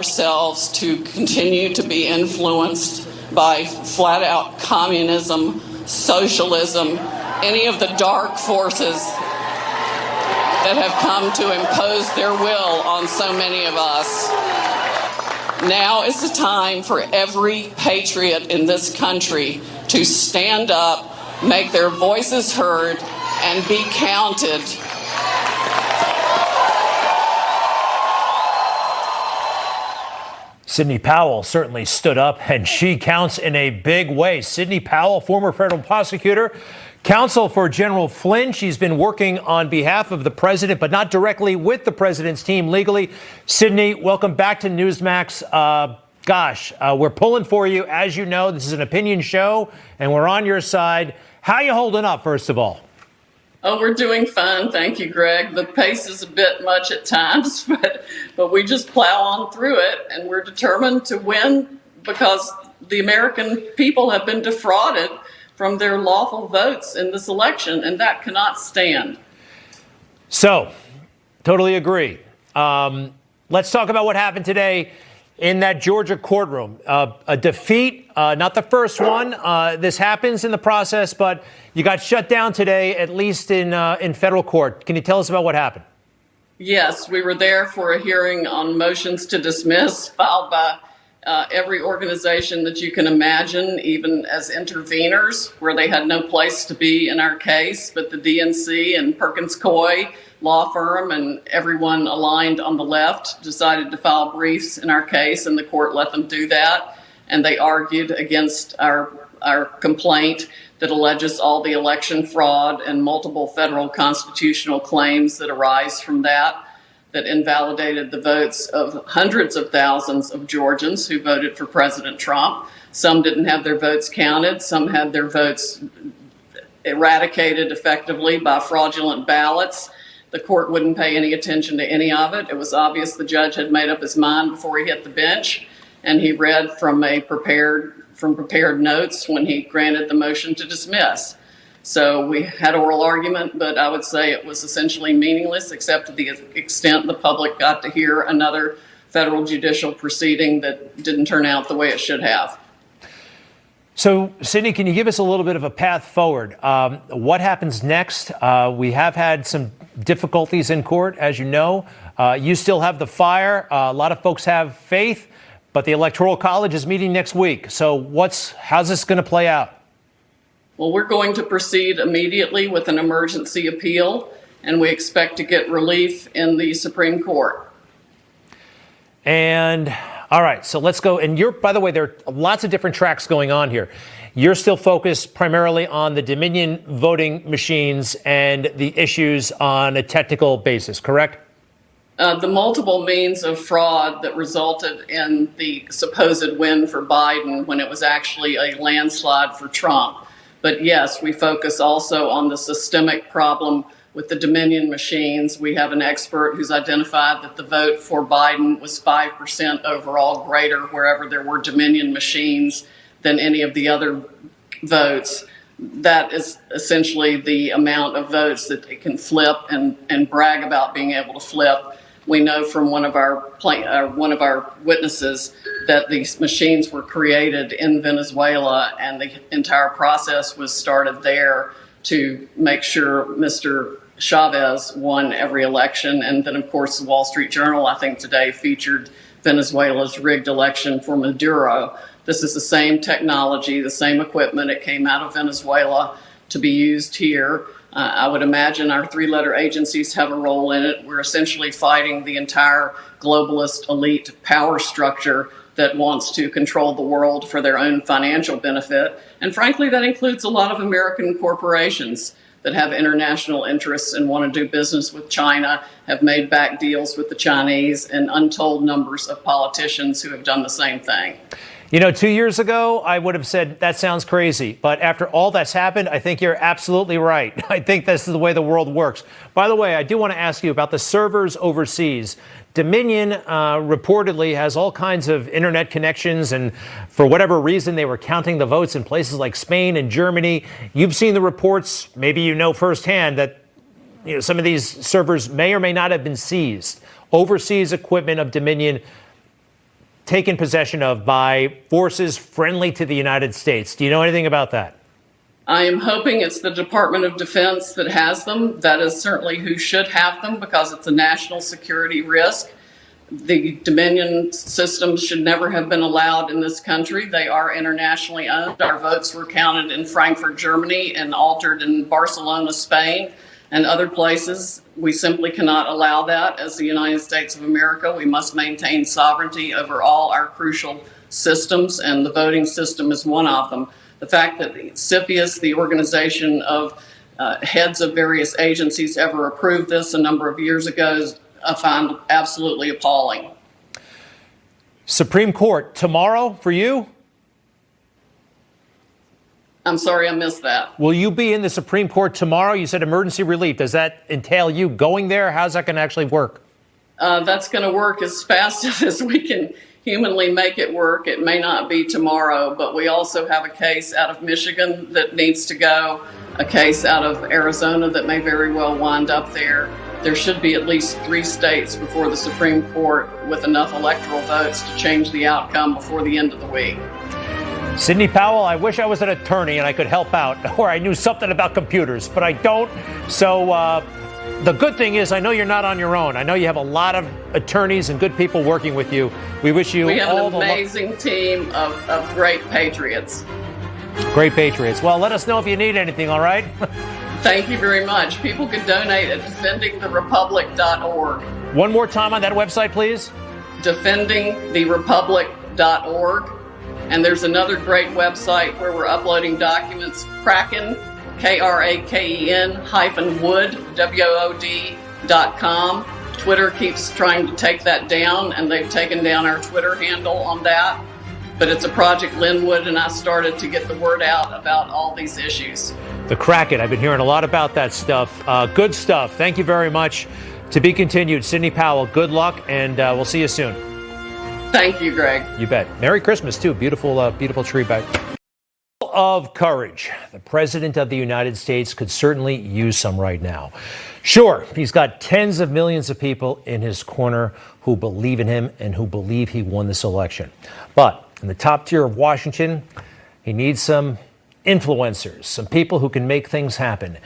ourselves to continue to be influenced by flat-out communism, socialism, any of the dark forces that have come to impose their will on so many of us. Now is the time for every patriot in this country to stand up, make their voices heard, and be counted. Sidney Powell certainly stood up, and she counts in a big way. Sidney Powell, former federal prosecutor, counsel for General Flynn. She's been working on behalf of the president, but not directly with the president's team legally. Sidney, welcome back to Newsmax. We're pulling for you. As you know, this is an opinion show, and we're on your side. How are you holding up, first of all? Oh, we're doing fine. Thank you, Greg. The pace is a bit much at times, but we just plow on through it, and we're determined to win because the American people have been defrauded from their lawful votes in this election, and that cannot stand. So, totally agree. Let's talk about what happened today in that Georgia courtroom. A defeat, not the first one. This happens in the process, but you got shut down today, at least in federal court. Can you tell us about what happened? Yes, we were there for a hearing on motions to dismiss filed by every organization that you can imagine, even as interveners, where they had no place to be in our case, but the DNC and Perkins Coie law firm and everyone aligned on the left decided to file briefs in our case, and the court let them do that. And they argued against our complaint that alleges all the election fraud and multiple federal constitutional claims that arise from that invalidated the votes of hundreds of thousands of Georgians who voted for President Trump. Some didn't have their votes counted. Some had their votes eradicated effectively by fraudulent ballots. The court wouldn't pay any attention to any of it. It was obvious the judge had made up his mind before he hit the bench, and he read from prepared notes when he granted the motion to dismiss. So we had oral argument, but I would say it was essentially meaningless, except to the extent the public got to hear another federal judicial proceeding that didn't turn out the way it should have. So, Sidney, can you give us a little bit of a path forward? What happens next? We have had some difficulties in court, as you know. You still have the fire. A lot of folks have faith, but the Electoral College is meeting next week. So how's this going to play out? Well, we're going to proceed immediately with an emergency appeal, and we expect to get relief in the Supreme Court. And all right, so let's go. And by the way, there are lots of different tracks going on here. You're still focused primarily on the Dominion voting machines and the issues on a technical basis, correct? The multiple means of fraud that resulted in the supposed win for Biden when it was actually a landslide for Trump. But yes, we focus also on the systemic problem with the Dominion machines. We have an expert who's identified that the vote for Biden was 5% overall greater wherever there were Dominion machines than any of the other votes. That is essentially the amount of votes that they can flip and brag about being able to flip. We know from one of our witnesses that these machines were created in Venezuela, and the entire process was started there to make sure Mr. Chavez won every election. And then, of course, the Wall Street Journal, I think today, featured Venezuela's rigged election for Maduro. This is the same technology, the same equipment. It came out of Venezuela to be used here. I would imagine our three-letter agencies have a role in it. We're essentially fighting the entire globalist elite power structure that wants to control the world for their own financial benefit. And frankly, that includes a lot of American corporations that have international interests and want to do business with China, have made back deals with the Chinese, and untold numbers of politicians who have done the same thing. You know, 2 years ago, I would have said that sounds crazy. But after all that's happened, I think you're absolutely right. I think this is the way the world works. By the way, I do want to ask you about the servers overseas. Dominion reportedly has all kinds of internet connections, and for whatever reason, they were counting the votes in places like Spain and Germany. You've seen the reports. Maybe you know firsthand that some of these servers may or may not have been seized. Overseas equipment of Dominion. taken possession of by forces friendly to the United States. Do you know anything about that? I am hoping it's the Department of Defense that has them. That is certainly who should have them because it's a national security risk. The Dominion systems should never have been allowed in this country. They are internationally owned. Our votes were counted in Frankfurt, Germany, and altered in Barcelona, Spain, and other places. We simply cannot allow that as the United States of America. We must maintain sovereignty over all our crucial systems, and the voting system is one of them. The fact that CFIUS, the organization of heads of various agencies, ever approved this a number of years ago, I find absolutely appalling. Supreme Court tomorrow for you? I'm sorry, I missed that. Will you be in the Supreme Court tomorrow? You said emergency relief. Does that entail you going there? How's that going to actually work? That's going to work as fast as we can humanly make it work. It may not be tomorrow, but we also have a case out of Michigan that needs to go, a case out of Arizona that may very well wind up there. There should be at least 3 states before the Supreme Court with enough electoral votes to change the outcome before the end of the week. Sidney Powell, I wish I was an attorney and I could help out, or I knew something about computers, but I don't. So the good thing is I know you're not on your own. I know you have a lot of attorneys and good people working with you. We wish you all the luck. We have an amazing team of great patriots. Great patriots. Well, let us know if you need anything, all right? Thank you very much. People can donate at defendingtherepublic.org. One more time on that website, please. Defendingtherepublic.org. And there's another great website where we're uploading documents, Kraken, KRAKEN -wood, WOD.com. Twitter keeps trying to take that down, and they've taken down our Twitter handle on that. But it's a Project Linwood, and I started to get the word out about all these issues. The Kraken. I've been hearing a lot about that stuff. Good stuff. Thank you very much. To be continued. Sidney Powell, good luck, and we'll see you soon. Thank you, Greg. You bet. Merry Christmas, too. Beautiful, beautiful tree back. Of courage. The President of the United States could certainly use some right now. Sure, he's got tens of millions of people in his corner who believe in him and who believe he won this election. But in the top tier of Washington, he needs some influencers, some people who can make things happen.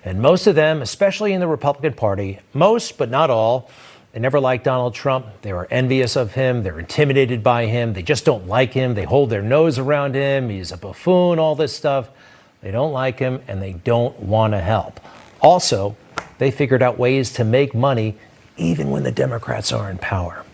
And most of them, especially in the Republican Party, most but not all, they never liked Donald Trump. They were envious of him. They're intimidated by him. They just don't like him. They hold their nose around him. He's a buffoon, all this stuff. They don't like him, and they don't want to help. Also, they figured out ways to make money even when the Democrats are in power.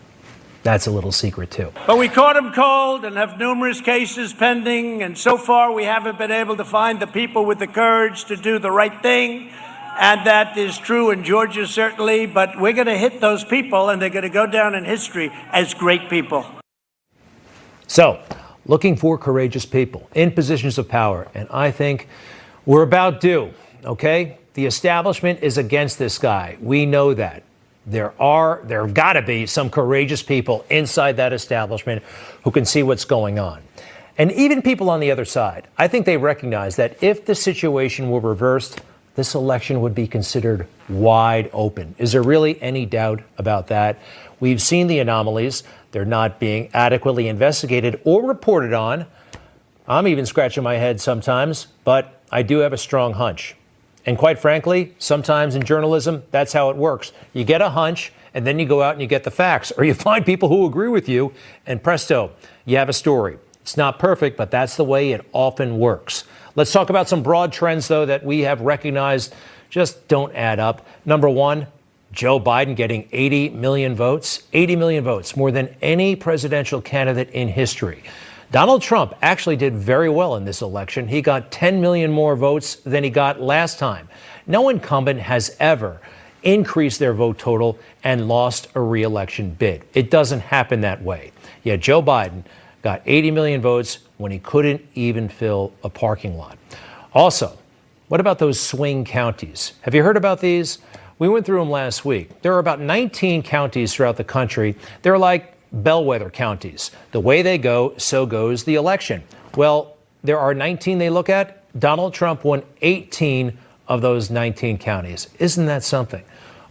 That's a little secret, too. But we caught him cold and have numerous cases pending, and so far we haven't been able to find the people with the courage to do the right thing. And that is true in Georgia, certainly, but we're going to hit those people, and they're going to go down in history as great people. So, looking for courageous people in positions of power, and I think we're about due, okay? The establishment is against this guy. We know that. There have got to be some courageous people inside that establishment who can see what's going on. And even people on the other side, I think they recognize that if the situation were reversed, this election would be considered wide open. Is there really any doubt about that? We've seen the anomalies. They're not being adequately investigated or reported on. I'm even scratching my head sometimes, but I do have a strong hunch. And quite frankly, sometimes in journalism, that's how it works. You get a hunch, and then you go out and you get the facts, or you find people who agree with you, and presto, you have a story. It's not perfect, but that's the way it often works. Let's talk about some broad trends, though, that we have recognized just don't add up. Number one, Joe Biden getting 80 million votes. 80 million votes, more than any presidential candidate in history. Donald Trump actually did very well in this election. He got 10 million more votes than he got last time. No incumbent has ever increased their vote total and lost a re-election bid. It doesn't happen that way. Yet Joe Biden got 80 million votes when he couldn't even fill a parking lot. Also, what about those swing counties? Have you heard about these? We went through them last week. There are about 19 counties throughout the country. They're like bellwether counties. The way they go, so goes the election. Well, there are 19 they look at. Donald Trump won 18 of those 19 counties. Isn't that something?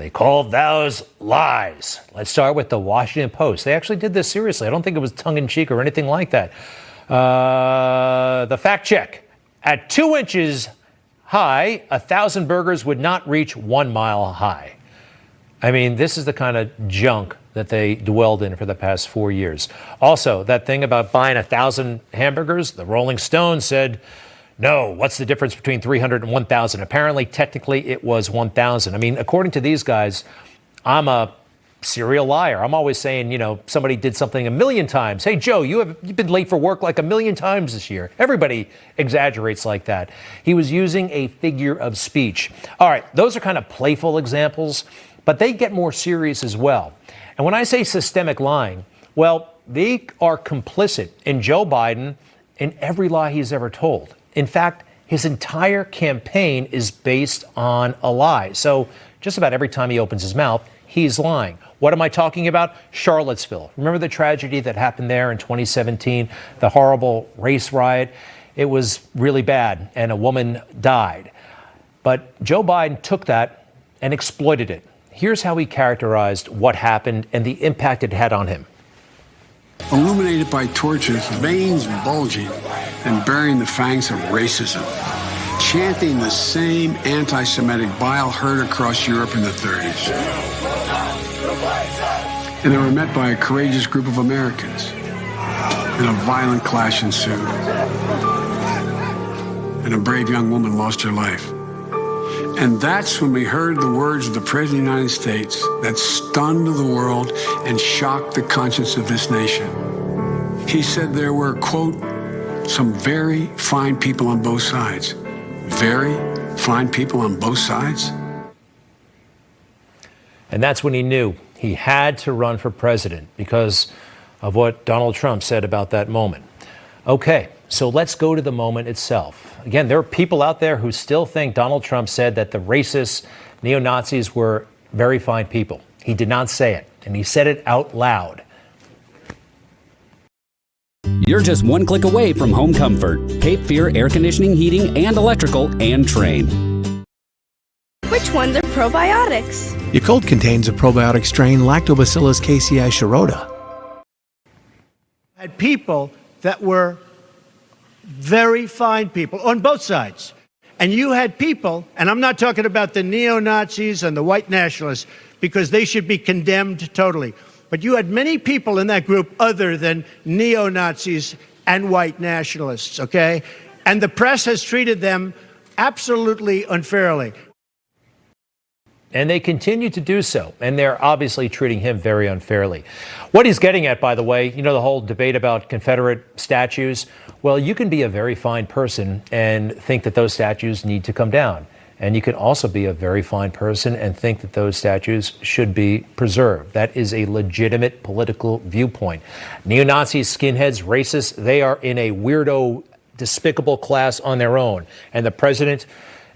They called those lies. Let's start with the Washington Post. They actually did this seriously. I don't think it was tongue-in-cheek or anything like that. The fact check. At 2 inches high, 1,000 burgers would not reach 1 mile high. I mean, this is the kind of junk that they dwelled in for the past 4 years. Also, that thing about buying 1,000 hamburgers, the Rolling Stone said, no, what's the difference between 300 and 1,000? Apparently, technically, it was 1,000. I mean, according to these guys, I'm a serial liar. I'm always saying, somebody did something 1,000,000 times. Hey, Joe, you've been late for work like 1,000,000 times this year. Everybody exaggerates like that. He was using a figure of speech. All right, those are kind of playful examples, but they get more serious as well. And when I say systemic lying, well, they are complicit in Joe Biden in every lie he's ever told. In fact, his entire campaign is based on a lie. So just about every time he opens his mouth, he's lying. What am I talking about? Charlottesville. Remember the tragedy that happened there in 2017, the horrible race riot? It was really bad, and a woman died. But Joe Biden took that and exploited it. Here's how he characterized what happened and the impact it had on him. Illuminated by torches, veins bulging and bearing the fangs of racism, chanting the same anti-Semitic bile heard across Europe in the 30s. And they were met by a courageous group of Americans, and a violent clash ensued. And a brave young woman lost her life. And that's when we heard the words of the President of the United States that stunned the world and shocked the conscience of this nation. He said there were, quote, some very fine people on both sides. Very fine people on both sides. And that's when he knew he had to run for president because of what Donald Trump said about that moment. Okay, so let's go to the moment itself. Again, there are people out there who still think Donald Trump said that the racists, neo-Nazis were very fine people. He did not say it, and he said it out loud. You're just one click away from home comfort. Cape Fear Air Conditioning, Heating, and Electrical, and Train. Which ones are probiotics? Yakult contains a probiotic strain, Lactobacillus casei shirota. Had people that were very fine people on both sides. And you had people, and I'm not talking about the neo-Nazis and the white nationalists, because they should be condemned totally. But you had many people in that group other than neo-Nazis and white nationalists, okay? And the press has treated them absolutely unfairly. And they continue to do so. And they're obviously treating him very unfairly. What he's getting at, by the way, the whole debate about Confederate statues. Well, you can be a very fine person and think that those statues need to come down. And you can also be a very fine person and think that those statues should be preserved. That is a legitimate political viewpoint. Neo-Nazis, skinheads, racists, they are in a weirdo, despicable class on their own. And the president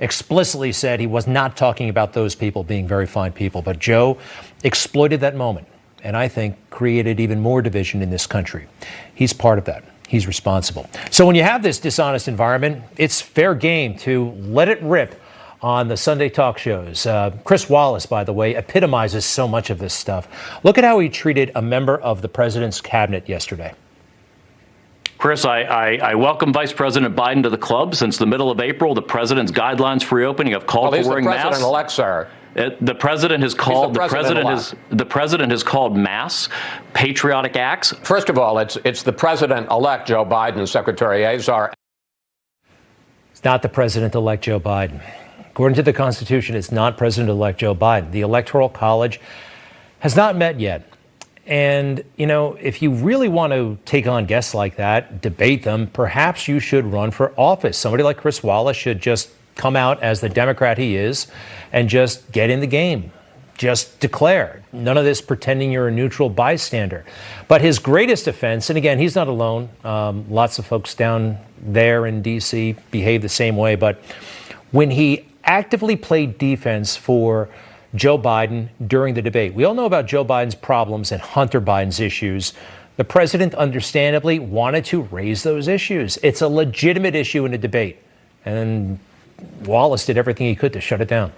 explicitly said he was not talking about those people being very fine people. But Joe exploited that moment, and I think created even more division in this country. He's part of that. He's responsible. So when you have this dishonest environment, it's fair game to let it rip on the Sunday talk shows. Chris Wallace, by the way, epitomizes so much of this stuff. Look at how he treated a member of the president's cabinet yesterday. Chris, I welcome Vice President Biden to the club. Since the middle of April, the president's guidelines for reopening have called for wearing masks. President-elect, sir. The president has called the president has called masks patriotic acts. First of all, it's the president-elect Joe Biden, Secretary Azar. It's not the president-elect Joe Biden. According to the Constitution, it's not President-elect Joe Biden. The Electoral College has not met yet. And, if you really want to take on guests like that, debate them, perhaps you should run for office. Somebody like Chris Wallace should just come out as the Democrat he is and just get in the game. Just declare. None of this pretending you're a neutral bystander. But his greatest offense, and again, he's not alone. Lots of folks down there in D.C. behave the same way. But when he actively played defense for Joe Biden during the debate. We all know about Joe Biden's problems and Hunter Biden's issues. The president understandably wanted to raise those issues. It's a legitimate issue in a debate. And Wallace did everything he could to shut it down.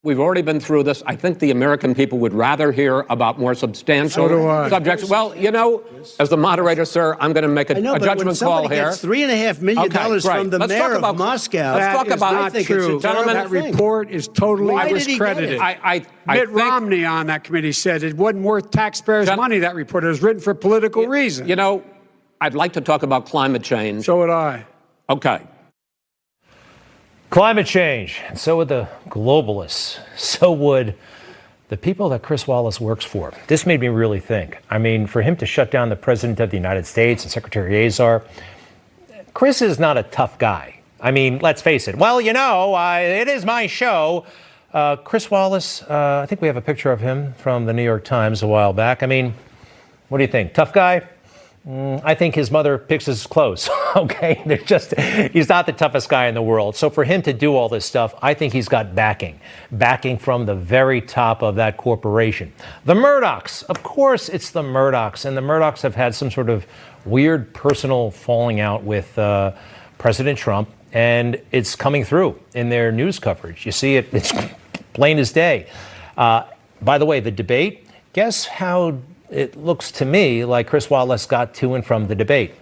We've already been through this. I think the American people would rather hear about more substantial subjects. Well, you know, as the moderator, sir, I'm going to make a judgment call here. Gets $3.5 million from the mayor of Moscow. Let's talk about I think it's a gentlemen. That report is totally discredited. Mitt Romney on that committee said it wasn't worth taxpayers' money, that report. It was written for political reasons. You know, I'd like to talk about climate change. So would I. Okay. Climate change, and so would the globalists. So would the people that Chris Wallace works for. This made me really think. I mean, for him to shut down the President of the United States and Secretary Azar, Chris is not a tough guy. I mean, let's face it. Well, you know, it is my show. Chris Wallace, I think we have a picture of him from the New York Times a while back. I mean, what do you think? Tough guy? I think his mother picks his clothes, okay? He's not the toughest guy in the world. So for him to do all this stuff, I think he's got backing from the very top of that corporation. The Murdochs, of course it's the Murdochs, and the Murdochs have had some sort of weird personal falling out with President Trump, and it's coming through in their news coverage. You see it, it's plain as day. By the way, the debate, guess how it looks to me like Chris Wallace got to and from the debate.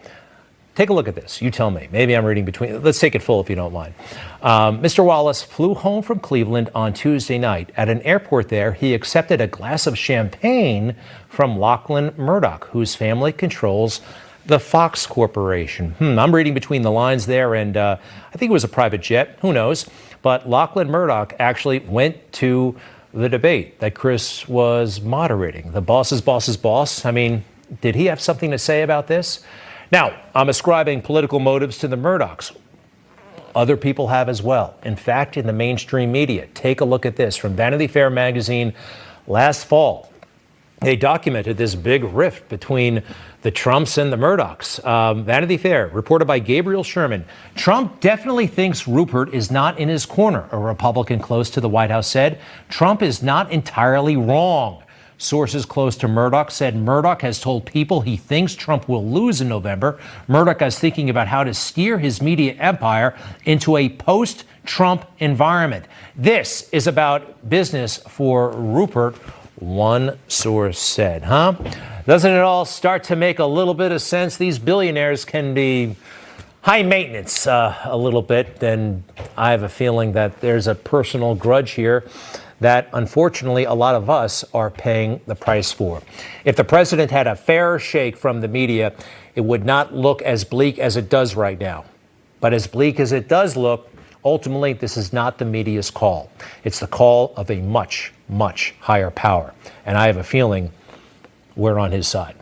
Take a look at this. You tell me. Maybe I'm reading between. Let's take it full if you don't mind. Mr. Wallace flew home from Cleveland on Tuesday night. At an airport there, he accepted a glass of champagne from Lachlan Murdoch, whose family controls the Fox Corporation. I'm reading between the lines there, and I think it was a private jet. Who knows? But Lachlan Murdoch actually went to the debate that Chris was moderating. The boss's boss's boss. I mean, did he have something to say about this? Now, I'm ascribing political motives to the Murdochs. Other people have as well. In fact, in the mainstream media, take a look at this from Vanity Fair magazine last fall. They documented this big rift between the Trumps and the Murdochs. Vanity Fair, reported by Gabriel Sherman. Trump definitely thinks Rupert is not in his corner, a Republican close to the White House said. Trump is not entirely wrong. Sources close to Murdoch said Murdoch has told people he thinks Trump will lose in November. Murdoch is thinking about how to steer his media empire into a post-Trump environment. This is about business for Rupert, one source said, Doesn't it all start to make a little bit of sense? These billionaires can be high maintenance a little bit, and I have a feeling that there's a personal grudge here that unfortunately a lot of us are paying the price for. If the president had a fair shake from the media, it would not look as bleak as it does right now. But as bleak as it does look, ultimately, this is not the media's call. It's the call of a much, much higher power. And I have a feeling we're on his side.